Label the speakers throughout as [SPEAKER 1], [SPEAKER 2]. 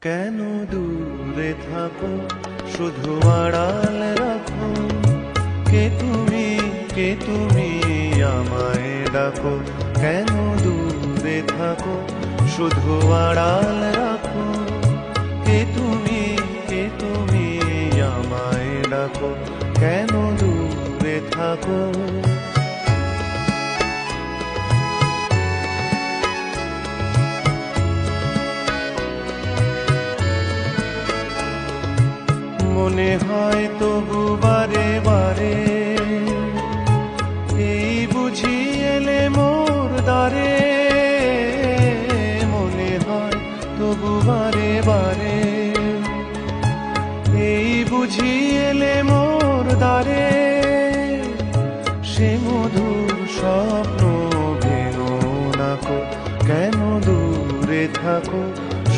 [SPEAKER 1] কেন দূরে থাকো, শুধু আড়াল রাখো, কে তুমি আমায় ডাকো। কেন দূরে থাকো, শুধু আড়াল রাখো, কে তুমি আমায় ডাকো। কেন দূরে থাকো। মনে হয় তবু বারে বারে, এই বুঝি এলে মোর দ্বারে। মনে হয় তবু বারে বারে, এই বুঝি এলে মোর দ্বারে। সে মধুর স্বপ্ন ভেঙো নাকো, কেন দূরে থাকো,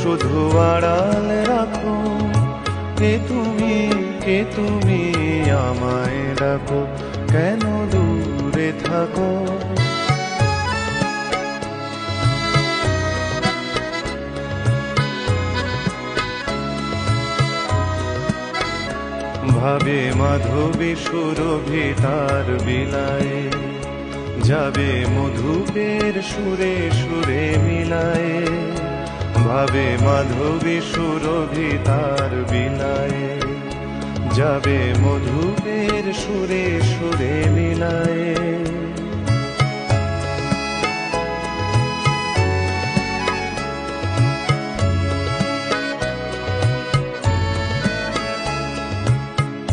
[SPEAKER 1] শুধু আড়াল রাখো, কে তুমি আমায় ডাকো। কেন দূরে থাকো। ভাবে মাধবী সুরভি তার বিলায়, যাবে মধুপের সুরে সুরে মিলায়। ভাবে মাধবী সুরভি তার বিলায়, যাবে মধুপের সুরে সুরে মিলায়।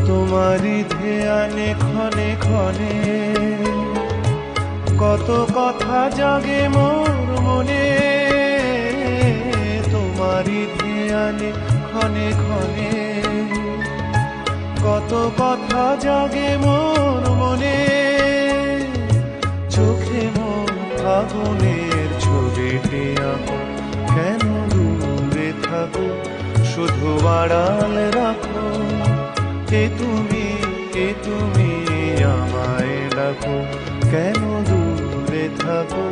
[SPEAKER 1] তোমারি ধ্যানে ক্ষণে ক্ষণে, কত কথা জাগে মোর মনে। তোমারি ধ্যানে ক্ষণে ক্ষণে, কত কথা জাগে মোর মনে। চোখে মোর ফাগুনের ছবিটি আঁকো, কেন দূরে থাকো, শুধু আড়াল রাখো, কে তুমি আমায় ডাকো। কেন দূরে থাকো।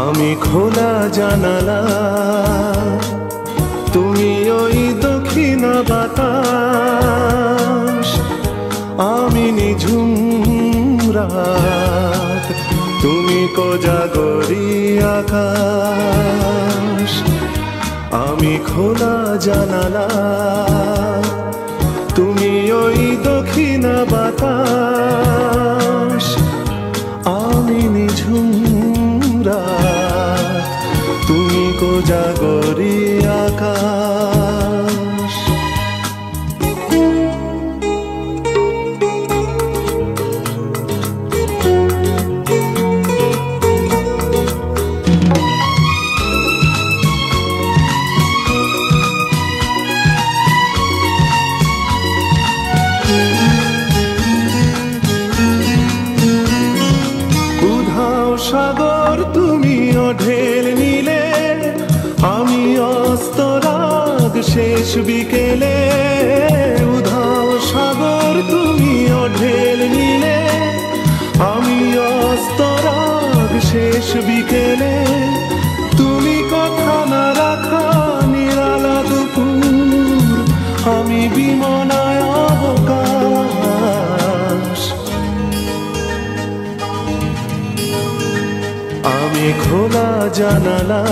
[SPEAKER 1] আমি খোলা জানালা, তুমি ওই দক্ষিণা বাতাস। আমি নিঝুম রাত, তুমি কোজাগরি আকাশ। আমি খোলা জানালা, তুমি ওই দক্ষিণা বাতাস। আমি নিঝুম রাত, তুমি কোজাগরি আকাশ। উধাও সাগর তুমি ঢেল নিলে, আমি অস্তরাগ শেষ বিকেলে। উধাও সাগর তুমি ঢেল নিলে, আমি অস্তরাগ শেষ বিকেলে। তুমি কথা না রাখা নিরালা দুপুর, আমি বিমনায় অবকাশ। আমি খোলা জানালা,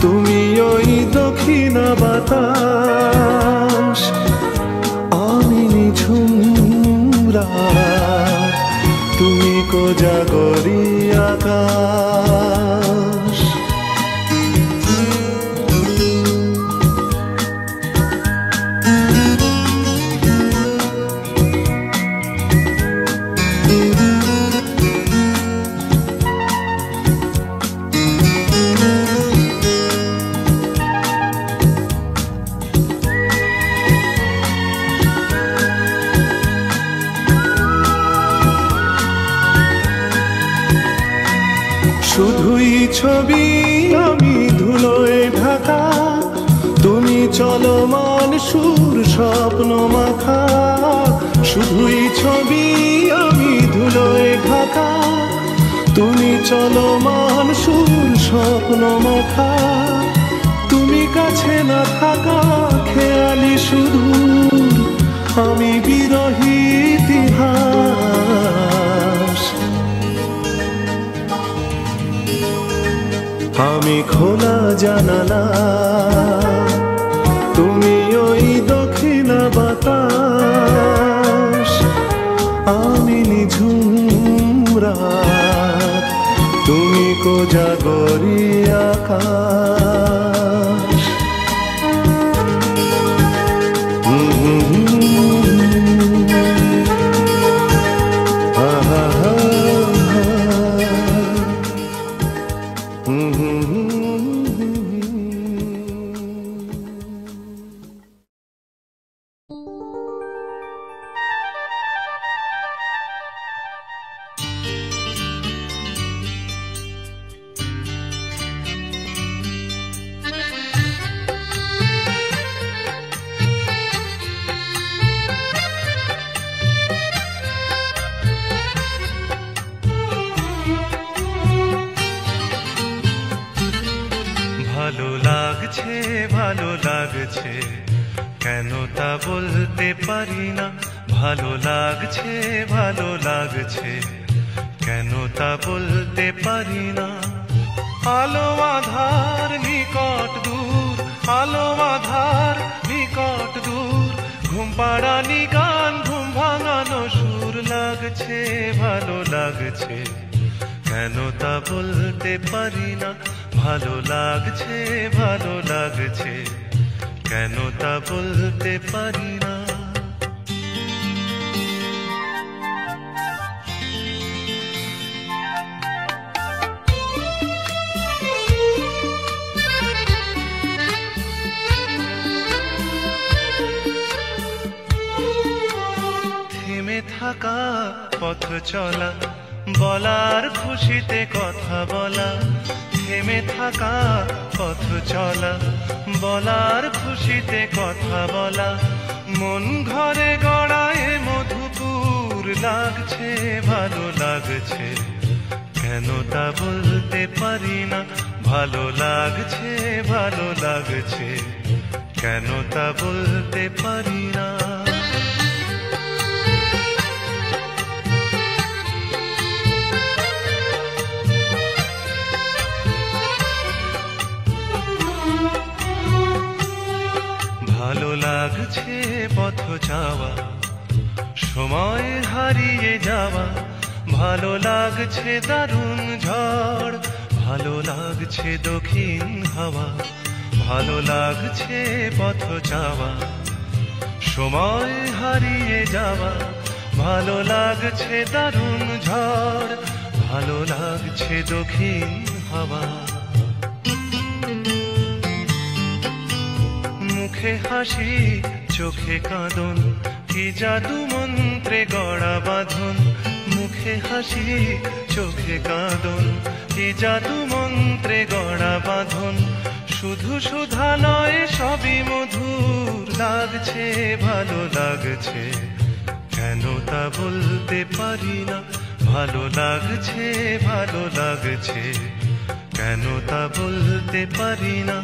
[SPEAKER 1] তুমি ওই দক্ষিণা বাতাস, আমি নিঝুম রাত, তুমি কোজাগরী আকাশ। শুধুই ছবি আমি ধুলোয় ঢাকা, তুমি চলমান সুর স্বপ্ন মাখা। শুধুই ছবি আমি ধুলোয় ঢাকা, তুমি চলমান সুর স্বপ্ন মাখা। তুমি কাছে না থাকা খেয়ালি শুধু আমি বিরহী ইতিহাস। আমি খোলা জানালা, তুমি ওই দক্ষিণা বাতাস, আমি নিঝুম রাত, তুমি কোজাগরী আকাশ।
[SPEAKER 2] ভালো লাগছে ভালো লাগছে কেন তা বলতে পারি না। ভালো লাগছে ভালো লাগছে কেন তা বলতে পারি না। আলো আধার নিকট দূর, আলো আধার নিকট দূর, ঘুম পাড়ানি গান ঘুম ভাঙানো সুর। লাগছে ভালো লাগছে কেন তা বলতে পারি না। ভালো লাগছে ভালো লাগছে কেন তা বলতে পারি না। থেমে থাকা পথ চলা, বলার খুশিতে কথা বলা। থেমে থাকা পথ চলা, বলার খুশিতে কথা বলা। মন ঘরে গড়ায় মধুপুর। লাগছে ভালো লাগছে কেন তা বলতে পারি না। ভালো লাগছে ভালো লাগছে কেন তা বলতে পারি না। ভালো লাগছে পথ যাওয়া, সময় হারিয়ে যাওয়া। ভালো লাগছে দারুণ ঝড়, ভালো লাগছে দক্ষিণ হাওয়া। ভালো লাগছে পথ যাওয়া, সময় হারিয়ে যাওয়া। ভালো লাগছে দারুণ ঝড়, ভালো লাগছে দক্ষিণ হাওয়া। মুখে হাসি চোখে কাঁদন, কি জাদু মন্ত্রে গড়া বাঁধন। মুখে হাসি চোখে কাঁদন, কি জাদু মন্ত্রে গড়া বাঁধন। শুধু সুধা নয় সবই মধুর। লাগছে ভালো লাগছে কেন তা বলতে পারি না। ভালো লাগছে ভালো লাগছে কেন তা বলতে পারি না।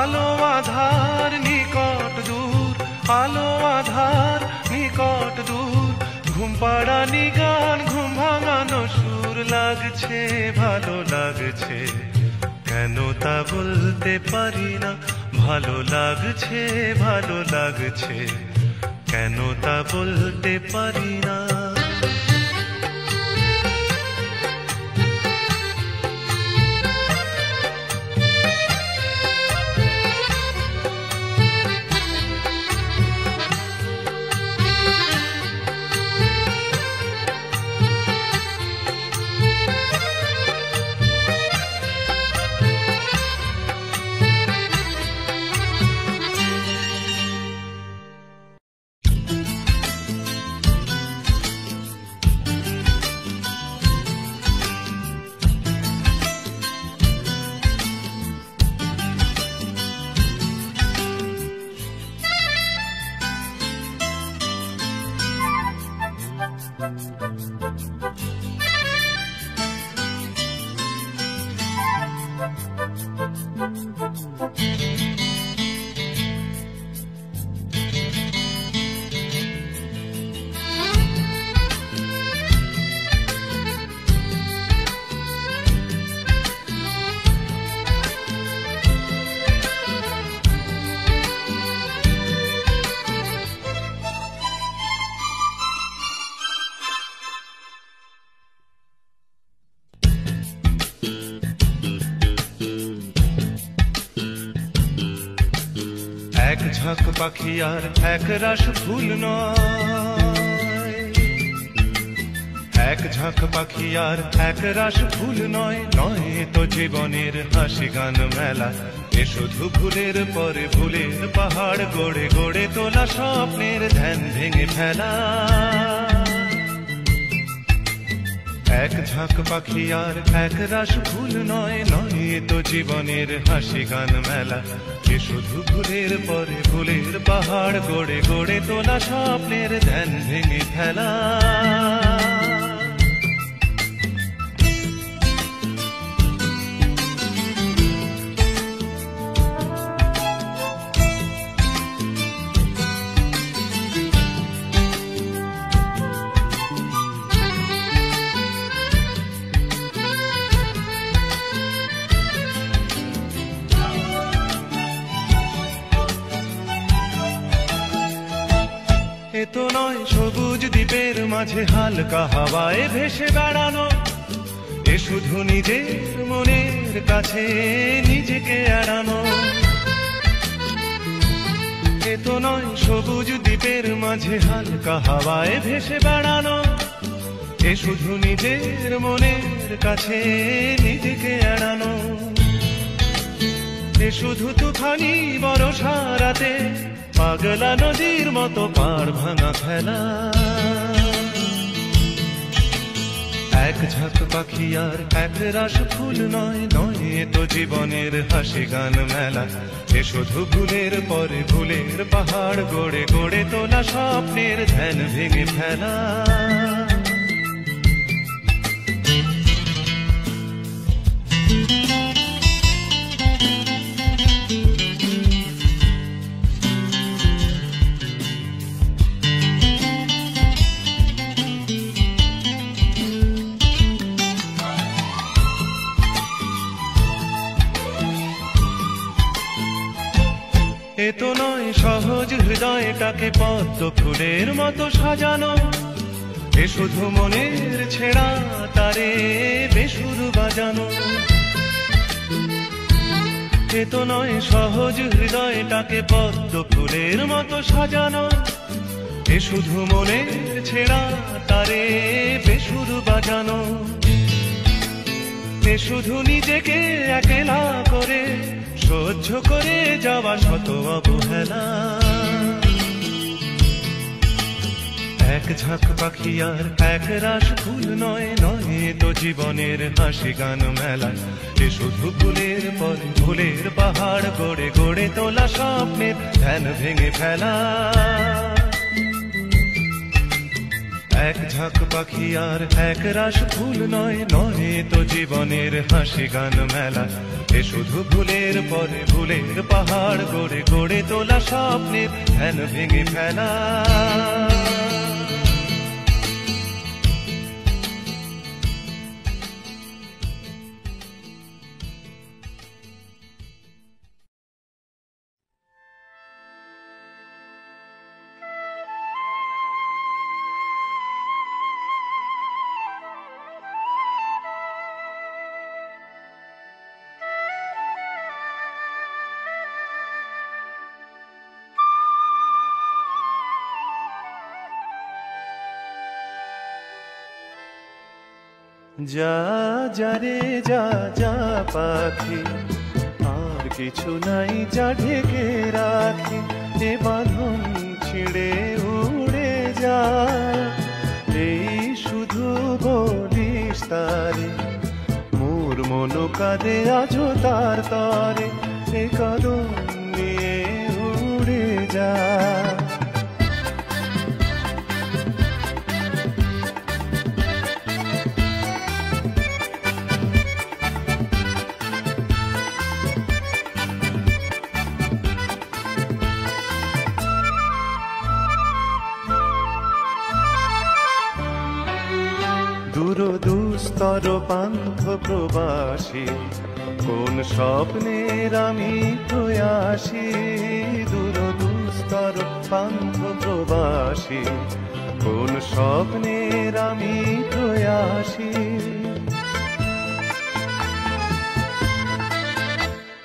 [SPEAKER 2] আলো আধার নিকট দূর, আলো আধার নিকট দূর, ঘুম পাড়ানি গান ঘুম ভাঙানো সুর। মধুর লাগছে ভালো লাগছে কেন তা বলতে পারি না ভালো লাগছে কেন তা বলতে পারি না এক ঝাঁক পাখি আর এক রাস ফুল নয় এক ঝাঁক পাখি আর এক রাস ফুল নয় নয় তো জীবনের হাসি গান মেলা এ শুধু ভুলের পরে ভুলের পাহাড় গড়ে গড়ে তোলা স্বপ্নের ধ্যান ভেঙে ফেলা এক ঝাঁক পাখি আর এক রাস ফুল নয় নয় তো জীবনের হাসি গান মেলা এ শুধু ভুলের পরে ভুলের পাহাড় গড়ে গড়ে তোলা স্বপ্নের ধ্যান ভেঙে ফেলা এ তো নয় সবুজ দ্বীপের মাঝে হালকা হাওয়ায় ভেসে বেড়ানো এ শুধু নিজের মনের কাছে নিজেকে এড়ানো এ তো নয় সবুজ দ্বীপের মাঝে হালকা হাওয়ায় ভেসে বেড়ানো এ শুধু নিজের মনের কাছে নিজেকে এড়ানো এ শুধু তুফানি বর্ষা রাতে পাগলা নদীর মতো পাড় ভাঙা খেলা এক ঝাঁক পাখি আর এক রাস ফুল নয় নয় তো জীবনের হাসি গান মেলা এ শুধু ভুলের পরে ভুলের পাহাড় গড়ে গড়ে তোলা স্বপ্নের ধ্যান ভেঙে ফেলা এ তো নয় সহজ হৃদয়টাকে পদ্ম ফুলের মতো সাজানো এ শুধু মনের ছেঁড়া তারে বেসুর বাজানো এ তো নয় সহজ হৃদয়টাকে পদ্ম ফুলের মতো সাজানো এ শুধু মনের ছেঁড়া তারে বেসুর বাজানো এ শুধু নিজেকে একলা করে সহ্য করে যাওয়া শত অবহেলা এক ঝাঁক পাখি আর এক রাস ফুল নয় নয় তো জীবনের হাসি গান মেলা এ শুধু ভুলের পরে ভুলের পাহাড় গড়ে গড়ে তোলা স্বপ্নের ধ্যান ভেঙে ফেলা এক ঝাঁক পাখি আর এক রাস ফুল নয় নয় তো জীবনের হাসি গান মেলা এ শুধু ভুলের পরে ভুলের পাহাড় গড়ে গড়ে তোলা স্বপ্নের ধ্যান ভেঙে ফেলা
[SPEAKER 1] যা যা রে যা যা পাখি, আর কিছু নাই যা ঢেকে রাখি, এ বাঁধন ছিঁড়ে উড়ে যা। এই শুধু বলিস তারে, মোর মন কাঁদে আজো তার তরে, এ কদম নিয়ে উড়ে যা। দুরদুস্তর পান্থ প্রবাসী, কোন স্বপ্নের আমি প্রয়াসী। দুরদুস্তর পান্থ প্রবাসী, কোন স্বপ্নের আমি প্রয়াসী।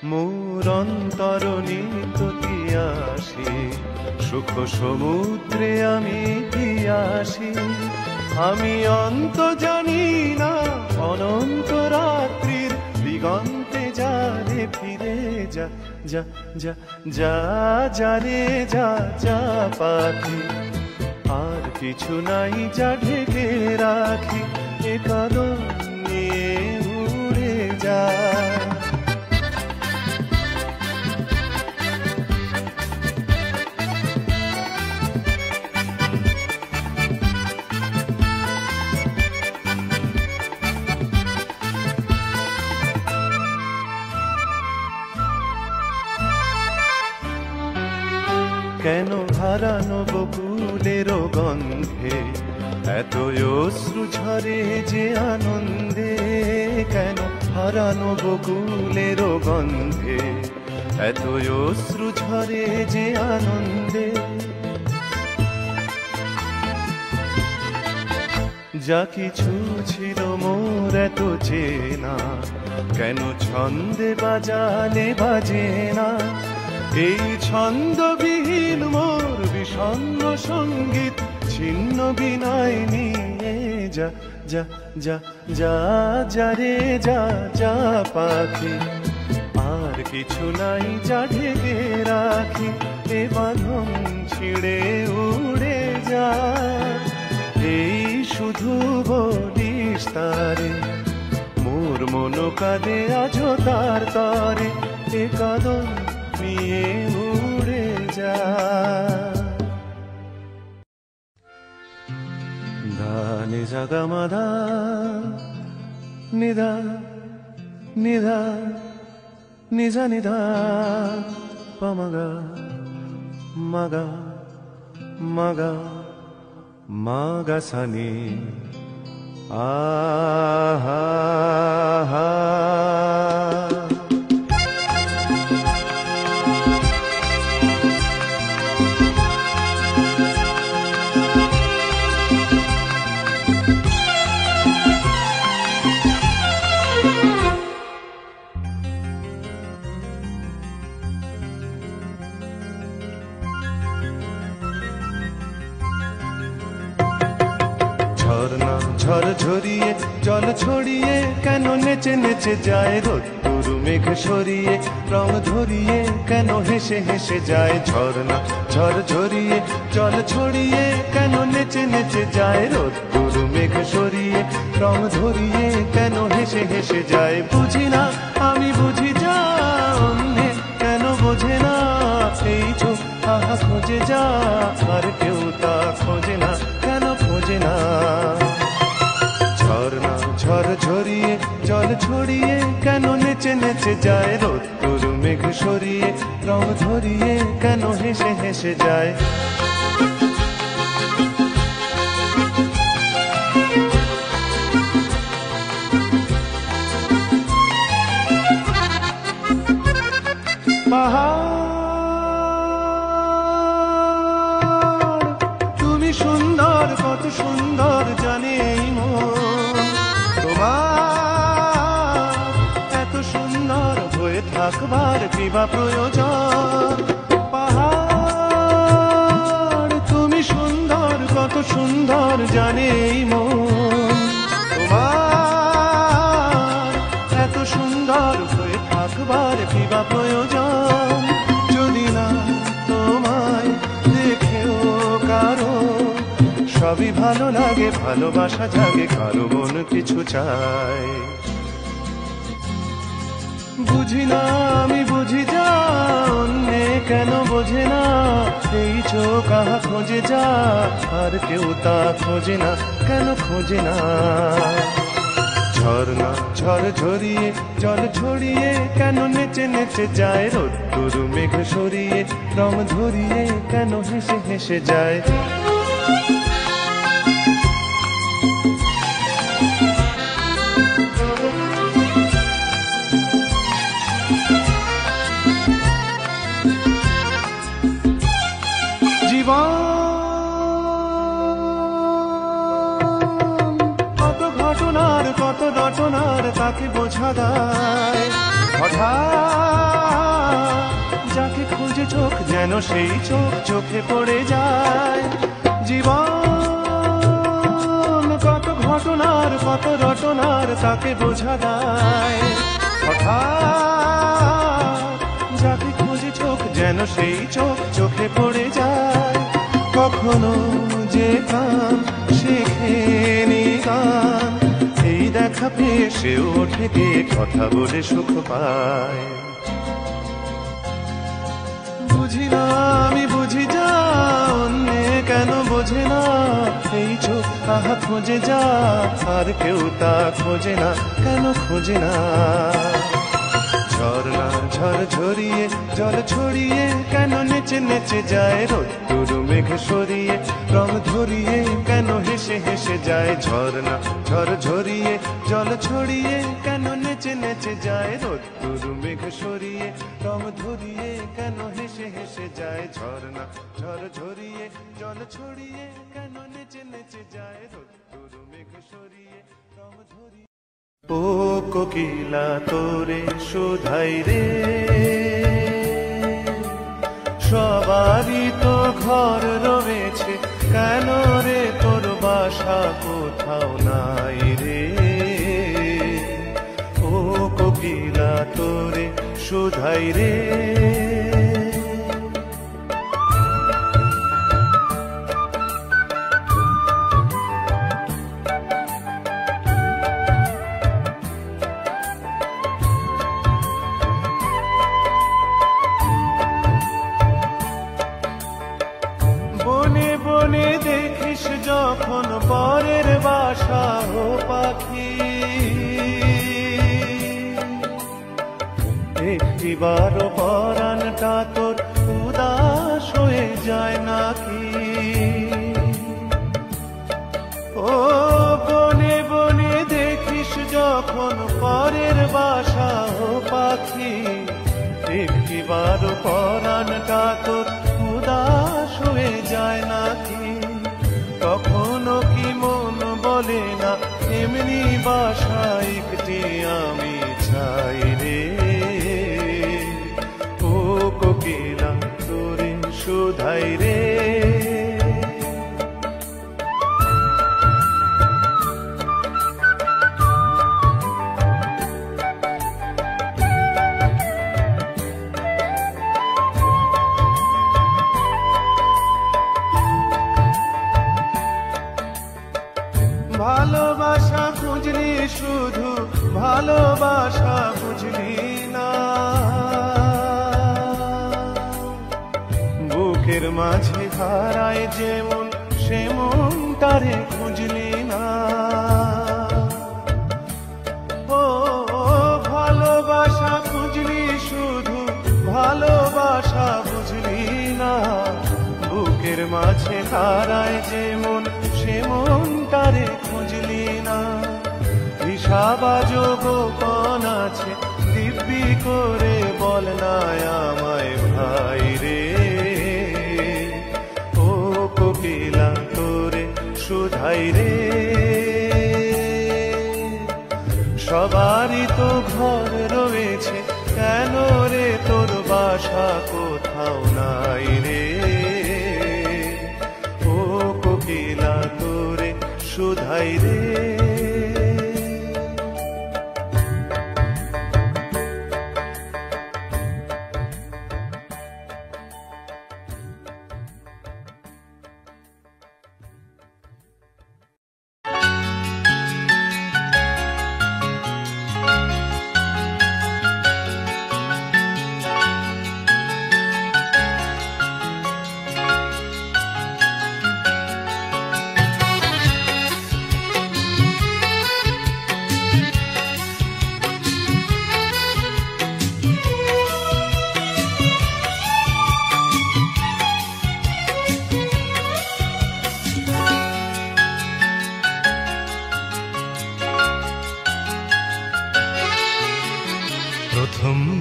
[SPEAKER 1] মোর অন্তর নিত তিয়াসী, সুখ সমুদ্রে আমি পিয়াসী। আমি অন্ত জানি না, অনন্ত রাত্রির দিগন্তে যা রে ফিরে যা। যা যা যা যা রে যা যা পাখি, আর কিছু নাই যা ঢেকে রাখি, এ কদম নিয়ে উড়ে যা। কেন হারানো বকুলের গন্ধে এত অশ্রু ঝরে যে আনন্দে। কেন হারানো বকুলের গন্ধে এত অশ্রু ঝরে যে আনন্দে। যা কিছু ছিল মোর এত চেনা, কেন ছন্দে বাজালে বাজে না। এই ছন্দবিহীন মোর বিষণ্ণ সঙ্গীত ছিন্ন বিনয় নিয়ে যা। যা যা যা যা রে যা যা পাখি, আর কিছু নাই যা ঢেকে রাখি, এ বাঁধন ছিঁড়ে উড়ে যা। এই শুধু বলিস তারে, মোর মন কাঁদে আজো তার তরে, এ কদম নিয়ে উড়ে যা। ধা নি সা গা মা ধা নি ধা নি ধা নি সা নি ধা পা মা গা মা গা মা গা মা গা সা নি আ হা হা। ঝর্ণা ঝড় ঝরিয়ে জল ছড়িয়ে কেন নেচে নেচে যায় রোদ্দুর মেঘ সরিয়ে রং ধরিয়ে কেন হেসে হেসে যায়। ঝর্ণা ঝড় ঝরিয়ে জল ছড়িয়ে কেন নেচে নেচে যায় রোদ্দুর মেঘ সরিয়ে রং ধরিয়ে কেন হেসে হেসে যায়। বুঝি না আমি বুঝি যা অন্যে কেন বোঝে না, এই চোখ আহা খোঁজে যা আর কেউ তা খোঁজে না, কেন খোঁজে না। ঝর্ণা ঝড় ঝরিয়ে জল ছড়িয়ে কেন নেচে নেচে যায় রোদ্দুর মেঘ সরিয়ে রং ধরিয়ে কেন হেসে হেসে যায়। পাহাড় তুমি সুন্দর, কত সুন্দর জানে এই মন তোমার, এত সুন্দর হয়ে থাকবার কি বা প্রয়োজন। পাহাড় তুমি সুন্দর, কত সুন্দর জানে এই মন তোমার, ভালো লাগে, ভালোবাসা জাগে, কারো মন কিছু চায়। বুঝি না আমি বুঝি যা, অন্যে কেন বোঝে না, এই চোখ আহা খোঁজে যা, আর কেউ তা খোঁজে না, কেন খোঁজে না। ঝর্ণা ঝড় ঝরিয়ে জল ছড়িয়ে কেন নেচে নেচে যায়, রোদ্দুর মেঘ সরিয়ে রং ধরিয়ে কেন হেসে হেসে যায়। জীবন কত ঘটনার কত রটনার তাকে বোঝা দায়, হঠাৎ যাকে খুঁজে চোখ যেন সেই চোখ চোখে পড়ে যায়। জীবন কত ঘটনার কত রটনার তাকে বোঝা দায়, হঠাৎ যাকে খুঁজে চোখ যেন সেই চোখ চোখে পড়ে যায়। কখনো যে কান শেখেনি গান, এই দেখা পেয়ে সে ওঠে গিয়ে কথা বলে সুখ পায়। বুঝি না আমি বুঝি যা, অন্যে কেন বোঝে না, এই চোখ আহা খোঁজে যা, আর কেউ তা খোঁজে না, কেন খোঁজে না। ঝর্ণা ঝড় ঝরিয়ে জল ছড়িয়ে কেন নেচে নেচে যায়, রোদ্দুর মেঘ সরিয়ে রং ধরিয়ে কেন হেসে হেসে যায়। ঝর্ণা ঝড় ঝরিয়ে জল ছড়িয়ে কেন নেচে নেচে যায়, রোদ্দুর মেঘ সরিয়ে রং ধরিয়ে কেন হেসে হেসে যায়। ঝর্ণা ঝড় ঝরিয়ে জল ছড়িয়ে কেন নেচে নেচে যায়, রোদ্দুর মেঘ সরিয়ে রং ধরিয়ে। ও কোকিলা তোরে শুধাই রে, সবারই তো ঘর রয়েছে, কেন রে তোর বাসা কোথাও নাই রে। ও কোকিলা তোরে শুধাই রে। দেখিস যখন পরের বাসা ও পাখি, একটিবারও পরাণটা তোর উদাস হয়ে যায় নাকি। ও বনে বনে দেখিস যখন পরের বাসা ও পাখি, একটিবারও পরাণটা তোর উদাস হয়ে যায় নাকি। কখনো কি মন বলে না এমনি বাসা একটি আমি চাই রে। ও কোকিলা তোরে শুধাই রে। ভালোবাসা খুঁজলি শুধু ভালোবাসা বুঝলি না, বুকের মাঝে হারায় যেমন সেমন তারে খুঁজলি না। ও ভালোবাসা খুঁজলি শুধু ভালোবাসা বুঝলি না, বুকের মাঝে হারায় যেমন সেমন তারে খুঁজলি না। হিসাবাজ গোপন আছে দিব্যি করে বল না আমায় ভাই রে। ও কোকিলা তোরে শুধাই রে। সবারই তো ঘর রয়েছে, কেন রে তোর বাসা কোথাও নাই রে। ও কোকিলা তোরে শুধাই রে।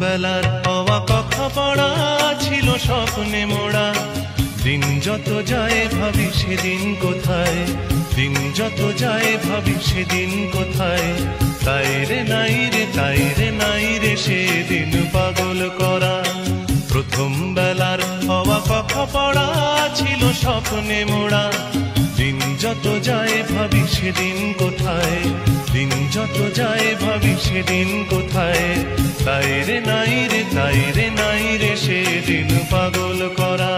[SPEAKER 2] বেলার হওয়া কথা পড়া ছিল স্বপ্নে মোড়া। দিন যত যায় ভাবি সেদিন কোথায়, দিন যত যায় ভাবি সেদিন কোথায়। তাই রে নাই রে, তাই রে নাই রে সেদিন পাগল করা। প্রথম বেলার হওয়া কথা পড়া ছিল স্বপ্নে মোড়া। দিন যত যায় ভাবি সেদিন কোথায়, দিন যত যায় ভাবি সেদিন কোথায়। তাই রে নাই রে, তাই রে নাই রে সেদিন পাগল করা।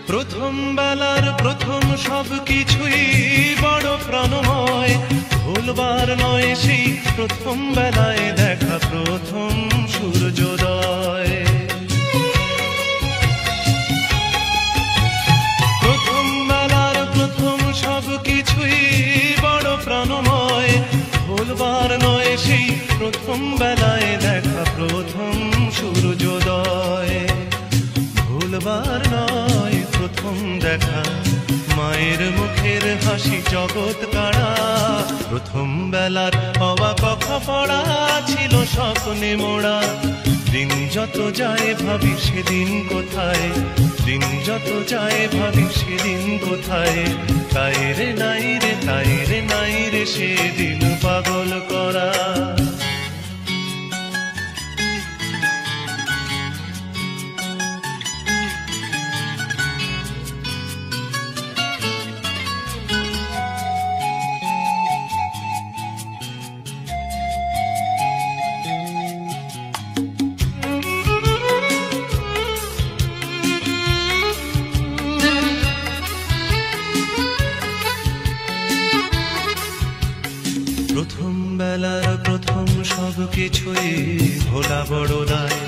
[SPEAKER 2] প্রথম বেলার প্রথম সব কিছুই বড় প্রাণময়, ভুলবার নয় সেই প্রথম বেলায় দেখা প্রথম সূর্যোদয়। প্রথম বেলার প্রথম সব কিছুই বড় প্রাণময়, ভুলবার নয় সেই প্রথম বেলায় দেখা প্রথম সূর্যোদয়। ভুলবার নয় প্রথম দেখা মায়ের মুখের হাসি জগৎ কাড়া। প্রথম বেলার হওয়া কথা পড়া ছিল স্বপ্নে মোড়া। দিন যত যায় ভাবি সেদিন কোথায়, দিন যত যায় ভাবি সেদিন কোথায়। তাই রে নাই রে, তাই রে নাই রে সেদিন পাগল করা। প্রথম বেলার প্রথম সব কিছুই ভোলা বড় দায়।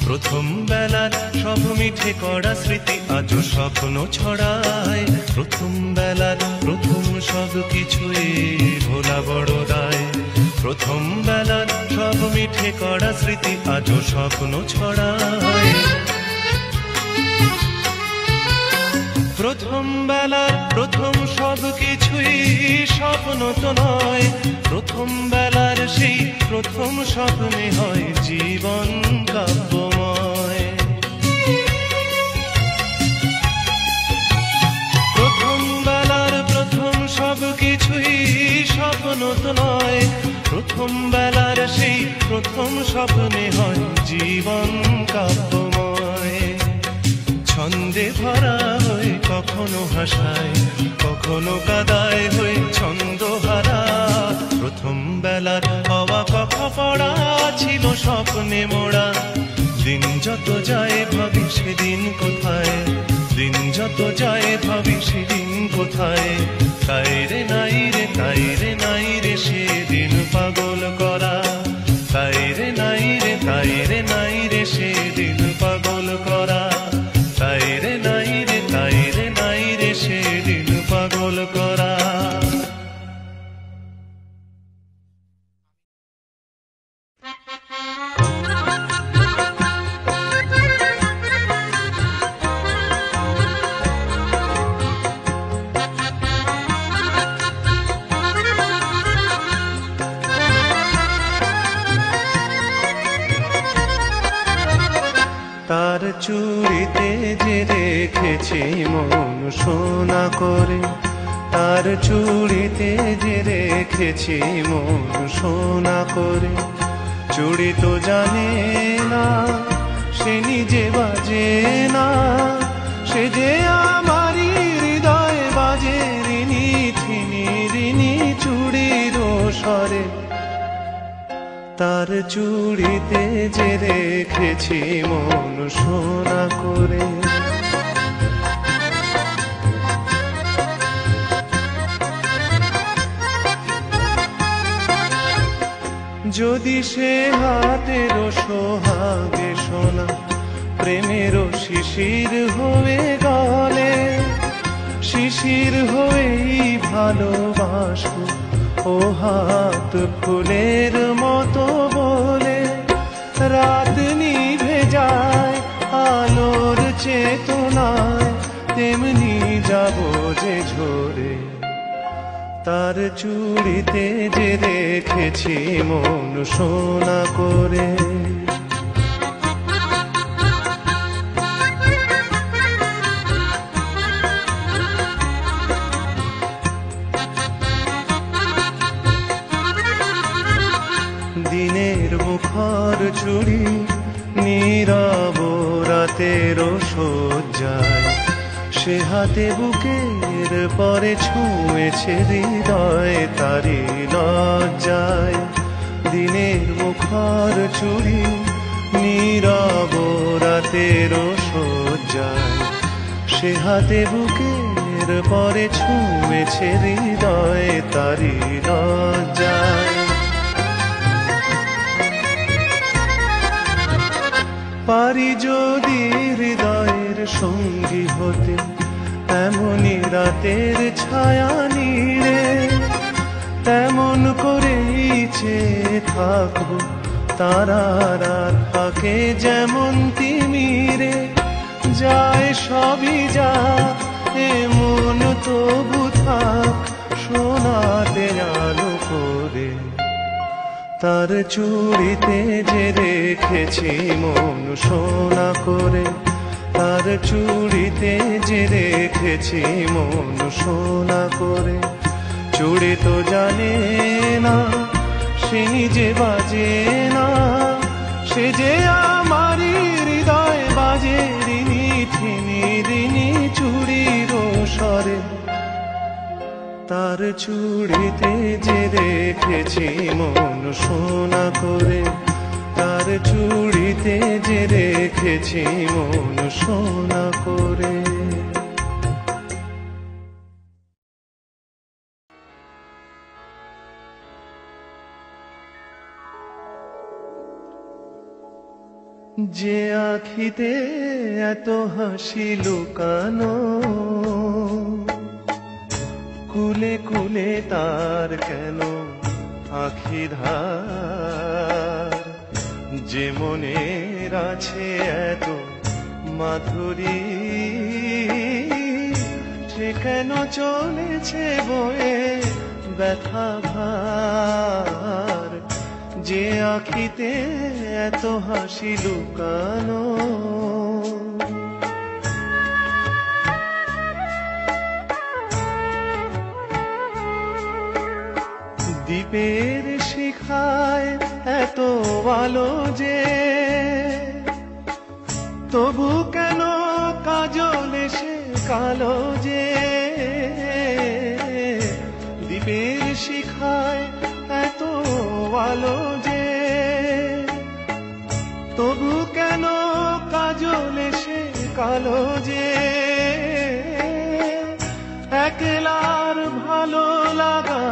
[SPEAKER 2] প্রথম বেলার সব মিঠে কড়া স্মৃতি আজও স্বপ্ন ছড়ায়। প্রথম বেলার প্রথম সব কিছুই ভোলা বড় দায়। প্রথম বেলার সব মিঠে কড়া স্মৃতি আজও স্বপ্ন ছড়ায়। প্রথম বেলার প্রথম সব কিছুই স্বপ্ন তো নয়, প্রথম বেলার সেই প্রথম স্বপ্নে হয় জীবন কাব্যময়। প্রথম বেলার প্রথম সব কিছুই স্বপ্ন তো নয়, প্রথম বেলার সেই প্রথম স্বপ্নে হয় জীবন কাব্যময়। ছন্দে ভরা হয়ে কখনো হাসায়, কখনো কাদায় হয়ে ছন্দহারা। প্রথম বেলার হওয়া কথা পড়া ছিল স্বপ্নে মোড়া। দিন যত যায় ভাবি সেদিন কোথায়, দিন যত যায় ভাবি সেদিন কোথায়। তাই রে নাই রে, তাই রে নাই রে সেদিন পাগল করা। তাই রে নাই রে, তাই রে নাই রে সেদিন পাগল করা। তাই রে নাই রে, তাই রে নাই রে সেদিন পাগল করা।
[SPEAKER 1] তার চুড়িতে যে রেখেছি মন সোনা করে, তার চুড়িতে যে রেখেছি মন সোনা করে। চুড়ি তো জানে না সে নিজে বাজে না, সে যে আমারই হৃদয় বাজে রিনি থিনি রিনি চুড়ির স্বরে। তার চুড়িতে যে রেখেছি মন সোনা করে। যদি সে হাতেরও সোহাগে সোনা প্রেমেরও শিশির হয়ে গলে, শিশির হয়েই ভালোবাসবো ও হাত ফুলের মতো বলে। রাত নিভে যায় আলোর চেতনায়, তেমনি যাব যে ঝরে তার চুড়িতে যে রেখেছি মন সোনা করে। দিনের মুখর চুড়ি নীরব রাতেরও সজ্জায়, সে হাতে বুকের পরে ছুঁয়েছে হৃদয় তারি লজ্জায়। দিনের মুখর চুড়ি নীরব রাতেরও সজ্জায়, সে হাতে বুকের পরে ছুঁয়েছে হৃদয় তারি লজ্জায়। পারি যদি হৃদয়ের সঙ্গী হতে এমনই রাতের ছায়া নীড়ে, তেমন করেই চেয়ে থাকবো তারার ফাঁকে যেমন তিমিরে। যায় সবই যা এমন তবু থাক সোনাতে আলো করে, তার চুড়িতে যে রেখেছি মন সোনা করে। তার চুড়িতে যে রেখেছি মন সোনা করে। চুড়ি তো জানে না সে নিজে বাজে না, সে যে আমারই হৃদয় বাজে রিনি ঠিনি রিনি চুড়ির স্বরে। তার চুড়িতে যে রেখেছি মন সোনা করে। তার চুড়িতে যে রেখেছি মন সোনা করে। যে আখিতে এত হাসি লুকানো, কুলে কুলে তার কেন আখি ধার। যে মনের আছে এত মাধুরী, সে কেন চলেছে বয়ে ব্যথা ভার। যে আখিতে এত হাসি লুকানো, দ্বীপের শিখায় এত আলো যে, তবু কেন কাজল এসে কালো যে। দ্বীপের শিখায় এত আলো যে, তবু কেন কাজল এসে কালো যে। একলার ভালো লাগা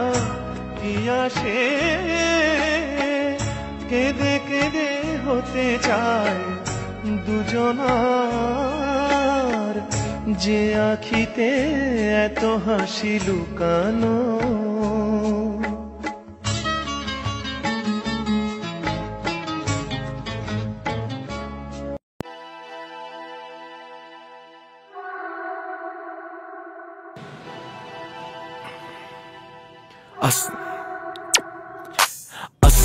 [SPEAKER 1] কি আসে, কেঁদে কেঁদে হতে চায় দুজনার। যে আখিতে এত হাসি লুকানো,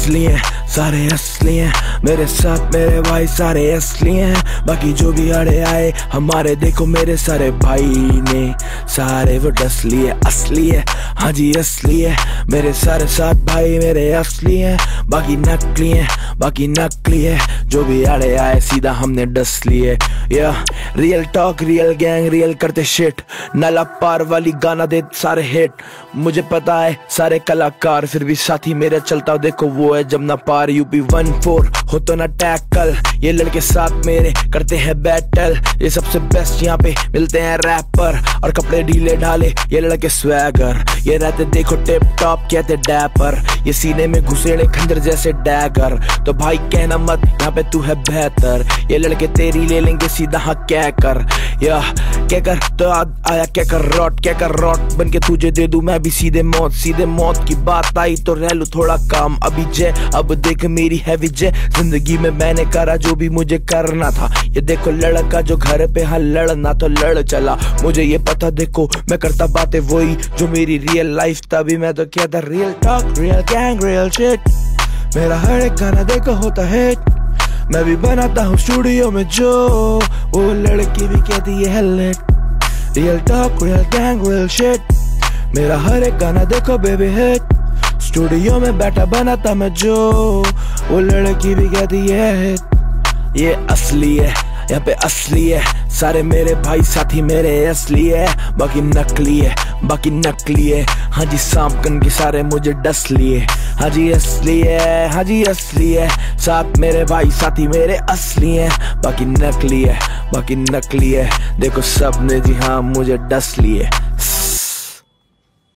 [SPEAKER 3] असली हैं सारे असली हैं, मेरे साथ मेरे भाई सारे असली हैं। बाकी जो भी अड़े आए हमारे देखो मेरे सारे भाई ने सारे वो डसली है असली है। हाँ जी असली है, मेरे सारे साथ भाई मेरे असली हैं। बाकी नकली है, बाकी नकली है। जो भी अड़े आए सीधा हमने डस लिए। या real talk real gang real करते शिट, नाला पार वाली गाना दे सारे हिट। मुझे पता है सारे कलाकार फिर भी साथी मेरे चलता देखो वो है जब ना पार। यूपी 14 हो तो ना टैकल। ये लड़के साथ मेरे करते हैं बैटल, ये सबसे बेस्ट यहाँ पे मिलते हैं रैपर। और कपड़े ढीले ढाले ये लड़के स्वैगर, ये रहते देखो टिप टॉप कहते डैपर। ये सीने में घुसेड़े खंजर जैसे डैगर, तो भाई कहना मत यहाँ पे तू है बेहतर। ये लड़के तेरी ले लेंगे सीधा हाँ क्या कर, या क्या कर तो आया क्या कर रॉट बन के तुझे दे दूं मैं भी सीधे मौत की बात आई तो रह लूं थोड़ा काम अभी जय। अब देख मेरी हैवी जय, जिंदगी में मैंने करा जो भी मुझे करना था। ये देखो लड़का जो घर पे हाँ लड़ना तो लड़ चला, मुझे ये पता देखो मैं करता बातें वही जो मेरी रियल लाइफ, तभी मैं तो कहता real talk real gang real shit. मेरा हर एक गाना देखो होता है, मैं भी बनाता हूँ स्टूडियो में जो, वो लड़की भी कहती है let. Real talk real gang real shit, मेरा हर एक गाना देखो बेबी हिट। स्टूडियो में बैठा बनाता मैं जो, वो लड़की भी कहती है हिट। ये असली है यहाँ पे असली है, सारे मेरे भाई साथी मेरे असली है, बाकी नकली है हाँ जी सांपकन के सारे मुझे डस लिए। हाँ जी असली है साथ मेरे भाई साथी मेरे असली है, बाकी नकली है देखो सब ने जी हाँ मुझे डस लिए।